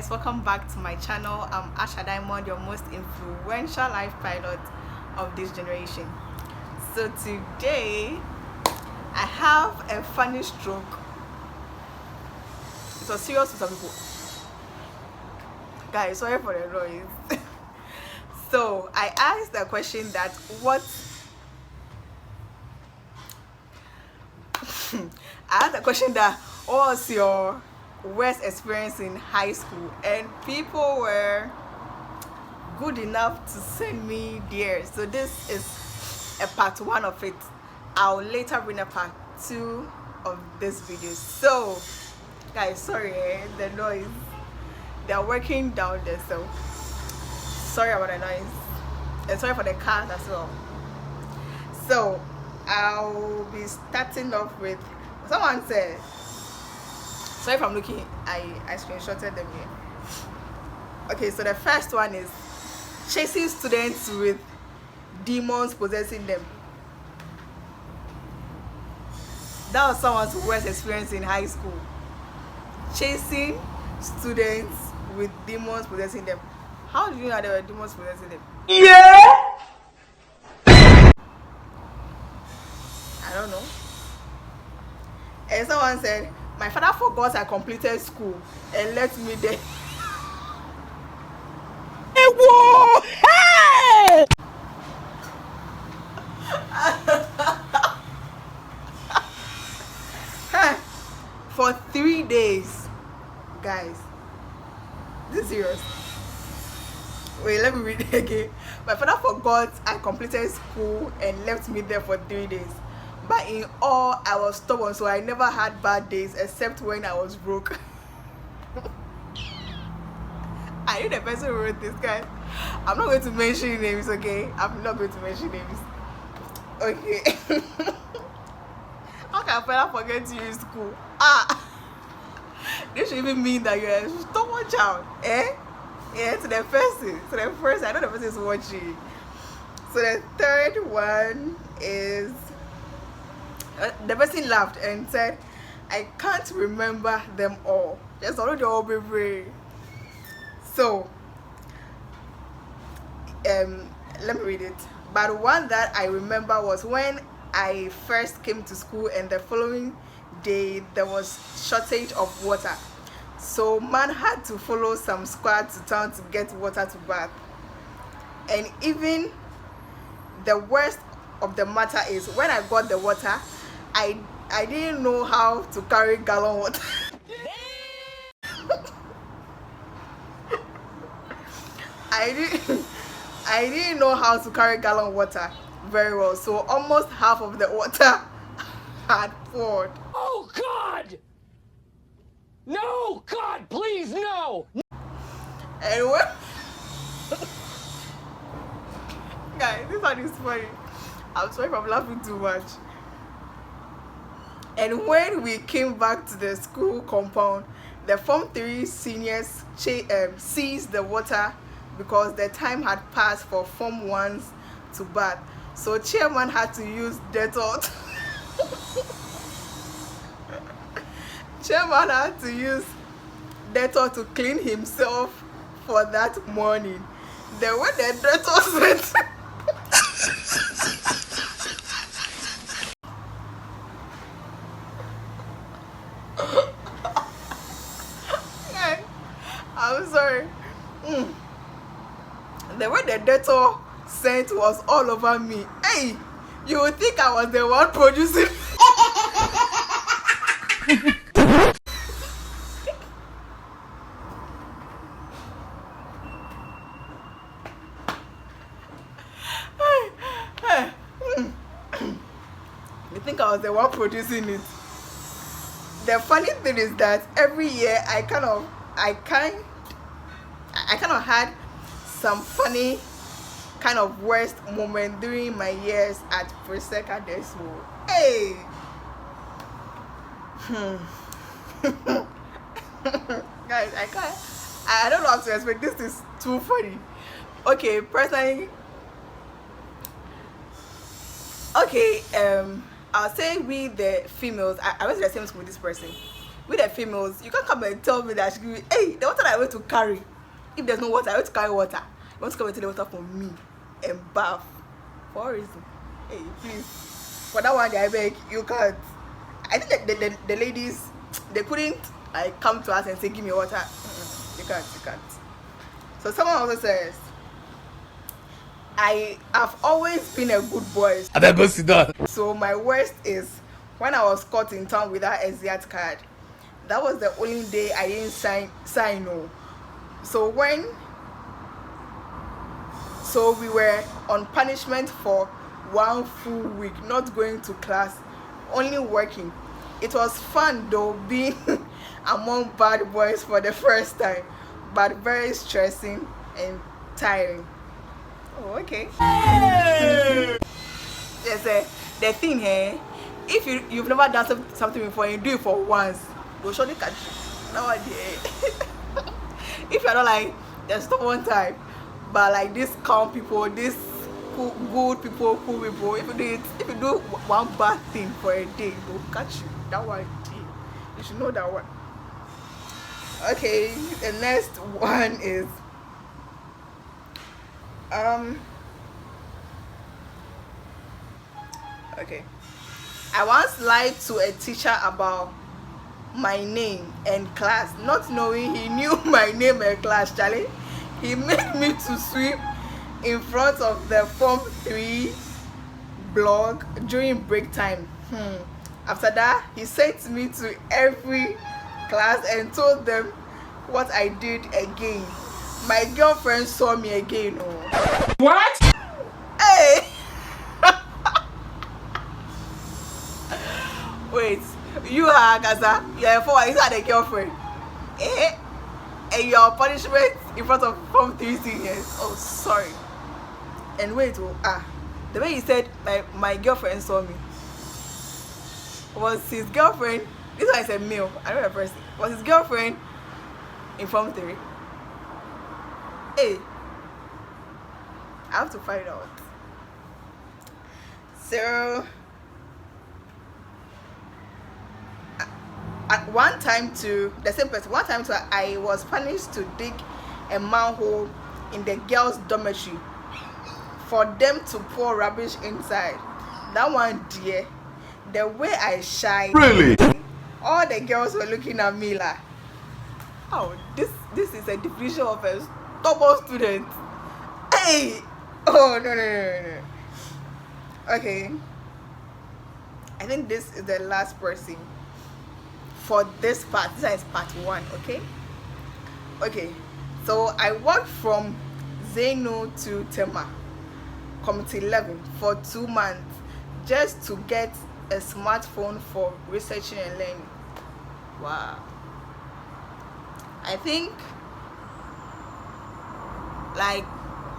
guys, welcome back to my channel. I'm Asha Diamond, your most influential life pilot of this generation. So today I have a funny stroke. It was serious to some people, guys. Sorry for the noise. So I asked a question that I asked a question that what was your worst experience in high school, and people were good enough to send me theirs. So this is a part 1 of it. I'll later bring a part 2 of this video. So guys, sorry, the noise, they're working down there, so sorry about the noise, and sorry for the cars as well. So I'll be starting off with, someone said, sorry if I'm looking, I screenshotted them here. Okay, so the first one is chasing students with demons possessing them. That was someone's worst experience in high school. Chasing students with demons possessing them. How do you know there were demons possessing them? Yeah. I don't know. And someone said, my father forgot I completed school and left me there. Whoa! Hey! For 3 days. Guys, this is serious. Wait, let me read it again. My father forgot I completed school and left me there for 3 days. But in all, I was stubborn, so I never had bad days except when I was broke. I knew the person who wrote this, guy. I'm not going to mention names, okay? I'm not going to mention names. Okay. How can a father forget you in school? This should even mean that you're a stubborn child, eh? Yeah, to the first, I know the person is watching. So the third one is, the person laughed and said, I can't remember them all. Just already all be. So let me read it. But the one that I remember was when I first came to school and the following day there was shortage of water. So man had to follow some squad to town to get water to bath. And even the worst of the matter is when I got the water, I didn't know how to carry gallon water. I didn't know how to carry gallon water very well, so almost half of the water had poured. Oh God! No, God, please, no! And when guys, this one is funny. I'm sorry if I'm laughing too much. And when we came back to the school compound, the Form 3 seniors seized the water because the time had passed for Form 1s to bath. So chairman had to use Dettol. Chairman had to use Dettol to clean himself for that morning. Then when the Dettol went, I'm sorry. The way the Dettol scent was all over me. Hey, you would think I was the one producing. You think I was the one producing it. The funny thing is that every year I kind of had some funny kind of worst moment during my years at pre-secondary school. Hey. Guys, I don't know how to explain. This is too funny. Okay, personally, okay, I'll say we the females, I went to the same school with this person. with the females, you can't come and tell me that she give me, hey, the water that I went to carry. If there's no water, I went to carry water. You want to come and take the water from me and bath for a reason. Hey, please. For that one, I beg you can't. I think that the ladies, they couldn't like come to us and say give me water. You can't. So someone also says, I have always been a good boy. I better go sit down. So my worst is when I was caught in town without a Exit card. That was the only day I didn't sign no. So we were on punishment for 1 full week, not going to class, only working. It was fun though, being among bad boys for the first time, but very stressing and tiring. Oh, okay. Yes, the thing here, if you've never done something before and you do it for once, they'll surely catch you. Nowadays, if you're not like, there's no one time, but like these calm people, these good people, cool people, if you do one bad thing for a day, they'll catch you. That one day, you should know that one. Okay, the next one is okay. I once lied to a teacher about my name and class, not knowing he knew my name and class. Charlie, he made me to sweep in front of the Form 3 block during break time. After that, he sent me to every class and told them what I did again. My girlfriend saw me again. Oh. What? Hey! Wait, you are Gaza, you're a girlfriend. And your punishment in front of Form 3 seniors. Oh, sorry. And wait, the way he said my girlfriend saw me, was his girlfriend, this one is a male, I don't know the person, was his girlfriend in Form 3? Hey, I have to find out. So at one time to the same person, one time to I was punished to dig a manhole in the girls' dormitory for them to pour rubbish inside. That one, dear, the way I shined, Really? all the girls were looking at me like, oh, this is a definition of a stubborn student. Hey, oh no. Okay, I think this is the last person for this part. This is part 1. Okay, so I worked from Zeno to Tema Committee 11 for 2 months just to get a smartphone for researching and learning. Wow. I think like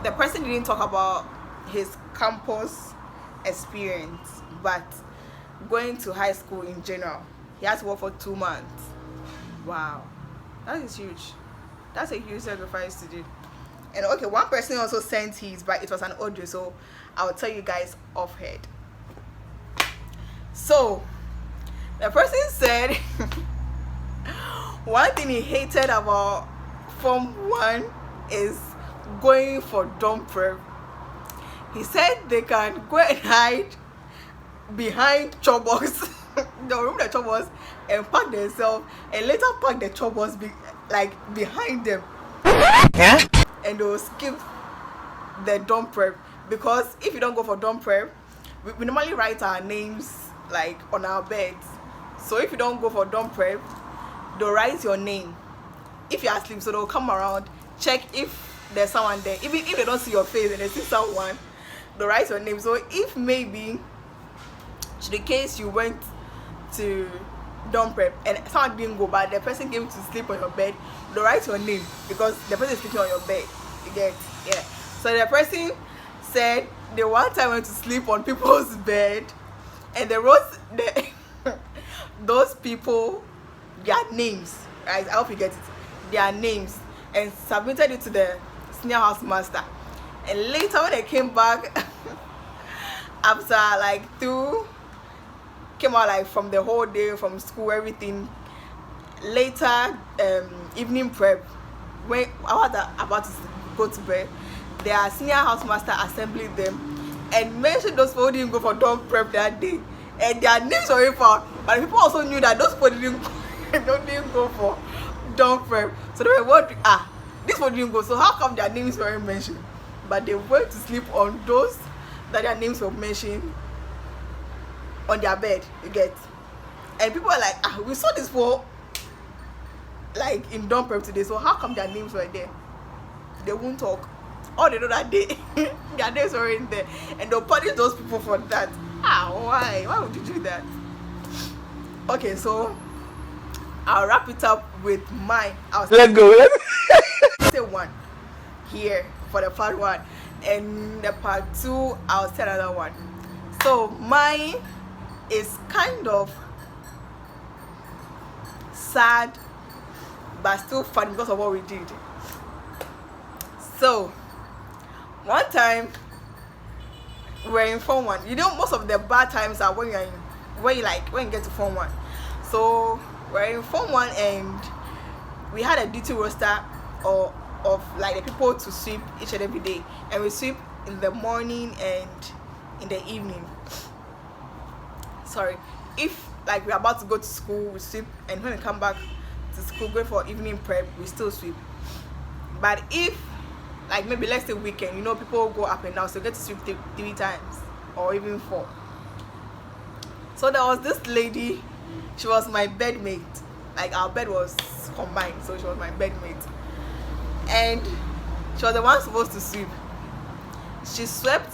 the person didn't talk about his campus experience, but going to high school in general, he has to work for 2 months. Wow, that is huge. That's a huge sacrifice to do. And okay, one person also sent his, but it was an audio, so I'll tell you guys off head. So the person said one thing he hated about Form 1 is going for dorm prep. He said they can go and hide behind chobos, the room the chobos, and park themselves, and later park the chobos behind them. Yeah? And they'll skip the dorm prep, because if you don't go for dorm prep, we normally write our names like on our beds. So if you don't go for dorm prep, they'll write your name if you're asleep. So they'll come around, check if there's someone there. Even if they don't see your face and they see someone, they'll write your name. So if maybe to the case you went to dorm prep and someone didn't go, but the person came to sleep on your bed, they'll write your name because the person is sleeping on your bed. You get? Yeah. So the person said the one time went to sleep on people's bed, and they wrote those people their names, right? I hope you get it. Their names, and submitted it to the senior house master. And later when they came back after like came out like from the whole day from school, everything, later evening prep, when I was about to go to bed, their senior housemaster assembled them and mentioned those people who didn't go for dorm prep that day, and their names were found. But people also knew that those people didn't go for dorm prep, so they were wondering, this one didn't go, so how come their names weren't mentioned? But they went to sleep on those that their names were mentioned on their bed, you get. And people were like, we saw this for like in dorm prep today, so how come their names were there? They won't talk. All they know that day their names were in there, and they'll punish those people for that. Why would you do that? Okay, so I'll wrap it up with mine. Let's go. Say one here for the part one, and the part two I'll say another one. So mine is kind of sad but still fun because of what we did. So one time we were in Form 1. You know, most of the bad times are when you get to Form 1. So we're in Form 1 and we had a duty roster of like the people to sweep each and every day, and we sweep in the morning and in the evening. Sorry, if like we're about to go to school, we sweep, and when we come back to school going for evening prep, we still sweep. But if like maybe let's say weekend, you know, people go up and down, so you get to sweep 3 times or even 4. So there was this lady, she was my bedmate. Like our bed was combined, so she was my bedmate, and she was the one supposed to sweep. She swept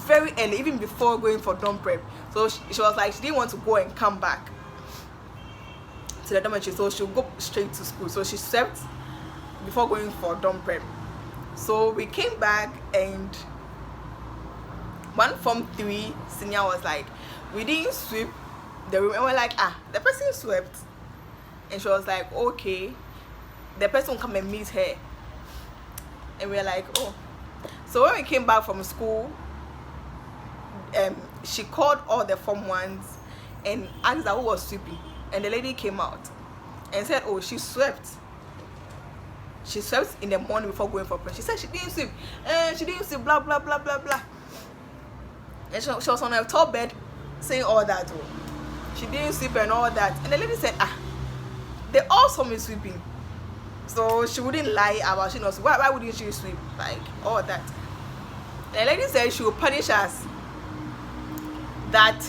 very early, even before going for dorm prep. So she was like, she didn't want to go and come back to the dormitory, so she'll go straight to school. So she swept before going for dorm prep. So we came back, and one Form 3 senior was like, we didn't sweep the room, and we're like, the person swept. And she was like, okay, the person will come and meet her. And we're like, oh. So when we came back from school, she called all the Form 1s and asked who was sweeping, and the lady came out and said, oh, she swept in the morning before going for prep. She said she didn't sweep, blah blah blah blah blah. And she was on her top bed saying all that. She didn't sweep and all that. And the lady said, they all saw me sweeping, so she wouldn't lie about she knows. Why wouldn't she sweep? Like all that. And the lady said she would punish us, that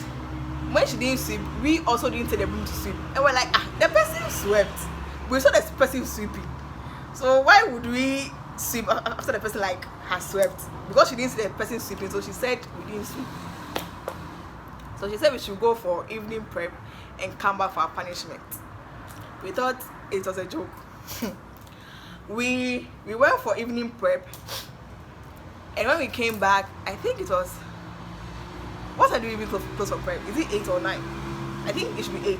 when she didn't sweep, we also didn't take the broom to sweep. And we're like, the person swept, we saw the person sweeping, so why would we sweep after the person like has swept? Because she didn't see the person sweeping, so she said we didn't sweep. So she said we should go for evening prep and come back for our punishment. We thought it was a joke. we went for evening prep, and when we came back, I think it was, what time do we close for prep? Is it 8 or 9? I think it should be 8.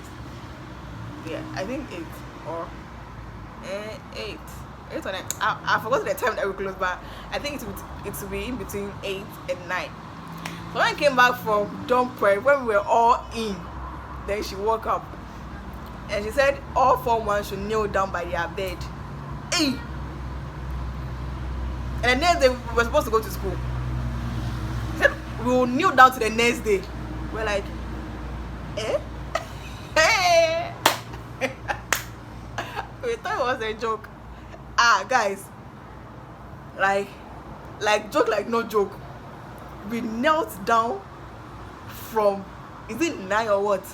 Yeah, I think 8 or 8 or 9. I forgot the time that we closed, but I think it would be in between 8 and 9. So when I came back from dorm prep, when we were all in, then she woke up and she said all Form 1 should kneel down by their bed. Hey! And the next day we were supposed to go to school. She said we will kneel down to the next day. We're like, eh? Hey! We thought it was a joke. Guys, like joke like no joke. We knelt down from, is it 9 or what,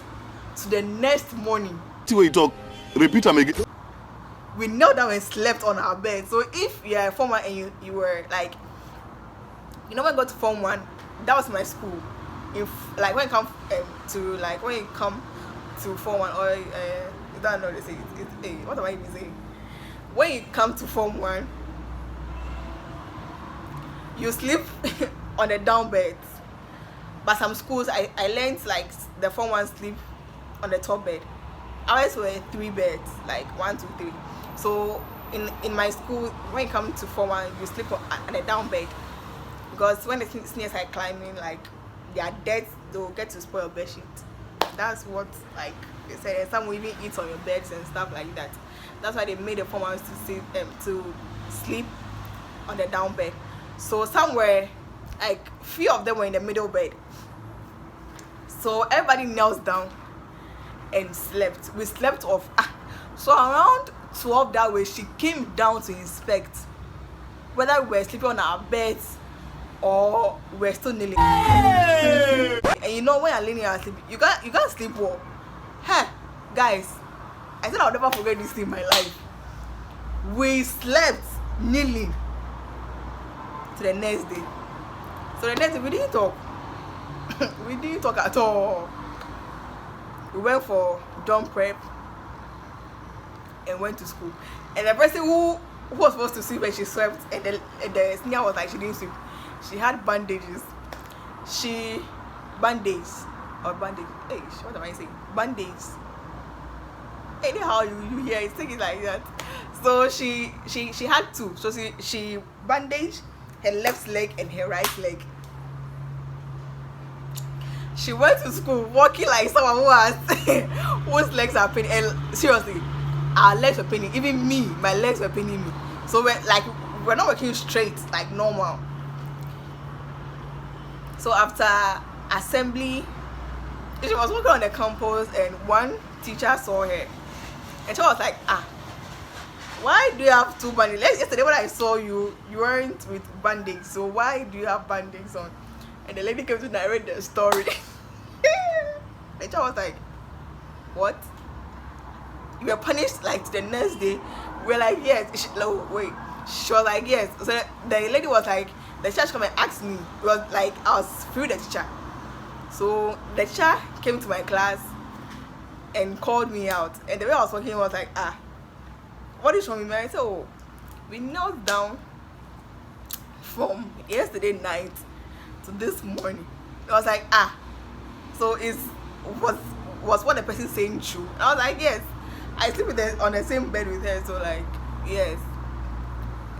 to the next morning. See what you talk, repeat them again. We knelt down and slept on our bed. So if you are a Form 1 and you were like, you know, when I got to Form 1, that was my school. Like when you come to Form 1, or you don't know, they say what am I even saying? When you come to Form 1, you sleep on the down beds. But some schools, I learned like the Form 1 sleep on the top bed. Ours were 3 beds, like 1, 2, 3. So in my school, when you come to Form 1, you sleep on a down bed, because when the seniors are climbing, like they are dead, they'll get to spoil your bed sheet. That's what like They said some will even eat on your beds and stuff like that. That's why they made the formals to sleep on the down bed. So somewhere, like few of them were in the middle bed. So everybody knelt down and slept. We slept off. So around 12 that way, she came down to inspect whether we were sleeping on our beds or we're still kneeling. Hey! And you know when you're leaning and sleeping, you can't sleep well. Hey, guys, I said I'll never forget this in my life. We slept kneeling to the next day. So the next day we didn't talk. We didn't talk at all. We went for dorm prep and went to school. And the person who was supposed to sleep when she slept, and the senior was like she didn't sleep. She had bandages. Bandage. Hey, what am I saying? Bandages. Anyhow, you hear it, take it like that. So she had two. So she bandaged her left leg and her right leg. She went to school walking like someone whose legs are paining. And seriously, our legs were paining. Even me, my legs were paining me. So we're not working straight like normal. So after assembly, she was walking on the campus and one teacher saw her. And she was like, why do you have two bandages? Yesterday when I saw you, you weren't with bandage. So why do you have bandages on? And the lady came to narrate the story. The teacher was like, what? You were punished like the next day? We're like, yes. She was like, yes. So the lady was like, the teacher come and asked me. It was like I was free the teacher. So the teacher came to my class and called me out. And the way I was walking was like, what is wrong with me? I said, we knelt down from yesterday night to this morning. I was like, so was what the person saying true? I was like, yes. I sleep on the same bed with her, so like, yes.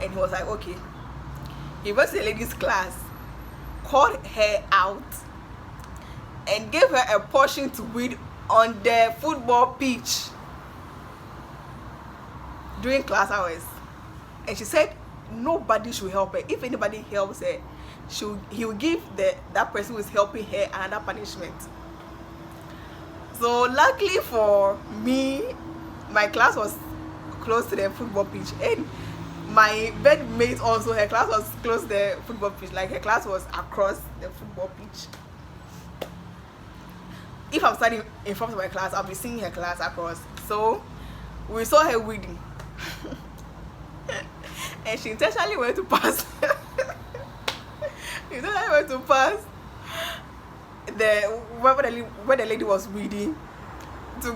And he was like, okay. He went to the ladies' class, called her out, and gave her a portion to read on the football pitch during class hours. And she said nobody should help her. If anybody helps her, he will give that person who is helping her another punishment. So luckily for me, my class was close to the football pitch, and my bedmate also, her class was close to the football pitch. Like her class was across the football pitch. If I'm standing in front of my class, I'll be seeing her class across. So we saw her reading. And she intentionally went to pass. She intentionally went to pass where the lady was reading to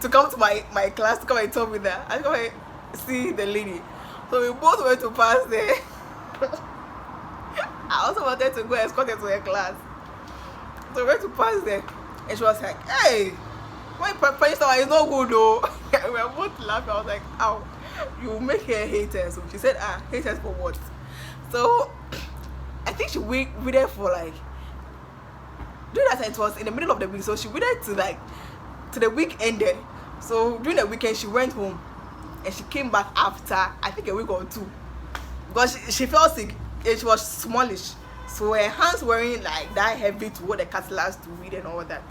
come to my class to come and talk with her. I come and see the lady. So we both went to pass there. I also wanted to go escort her to her class. So we went to pass there. And she was like, hey, why punish someone? It's not good though. We were both laughing. I was like, ow, you make her haters. So she said, haters for what? So I think she waited for like, during that time it was in the middle of the week. So she waited to the week ended. So during the weekend she went home and she came back after I think a week or two. Because she felt sick and she was smallish. So her hands weren't like that heavy to hold the cutlass to read and all that.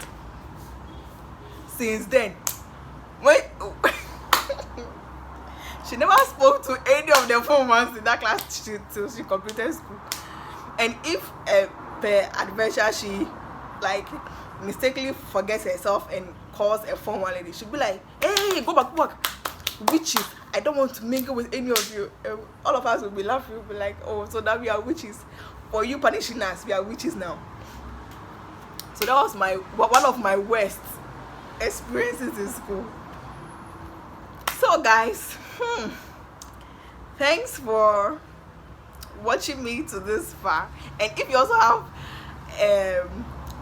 Since then, she never spoke to any of the 4 months in that class till she completed school. And if per adventure she like mistakenly forgets herself and calls a formal lady, she'll be like, hey, go back, witches. I don't want to mingle with any of you. All of us will be laughing. We'll be like, oh, so now we are witches. For you punishing us, we are witches now. So that was one of my worst experiences in school. So guys, thanks for watching me to this far. And if you also have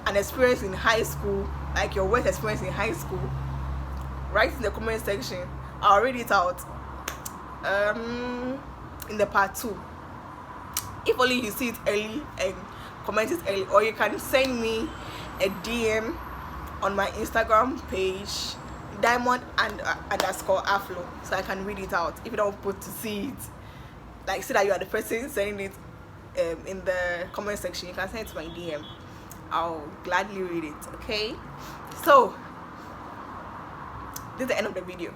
an experience in high school, like your worst experience in high school, write in the comment section. I'll read it out in the part 2. If only you see it early and comment it early, or you can send me a DM on my Instagram page diamond and underscore aflo, so I can read it out if you don't put to see it, like say that you are the person sending it in the comment section. You can send it to my DM. I'll gladly read it. Okay, so this is the end of the video.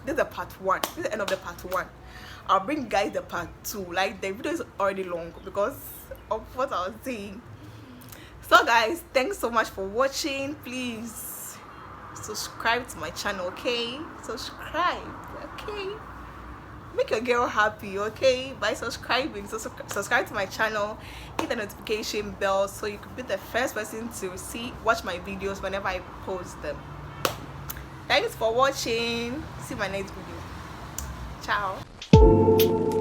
This is the part 1. This is the end of the part 1. I'll bring you guys the part 2. Like, the video is already long because of what I was saying. So guys, thanks so much for watching. Please subscribe to my channel, okay? Subscribe, okay? Make your girl happy, okay? By subscribing. So subscribe to my channel, hit the notification bell so you can be the first person to watch my videos whenever I post them. Thanks for watching. See you in my next video. Ciao.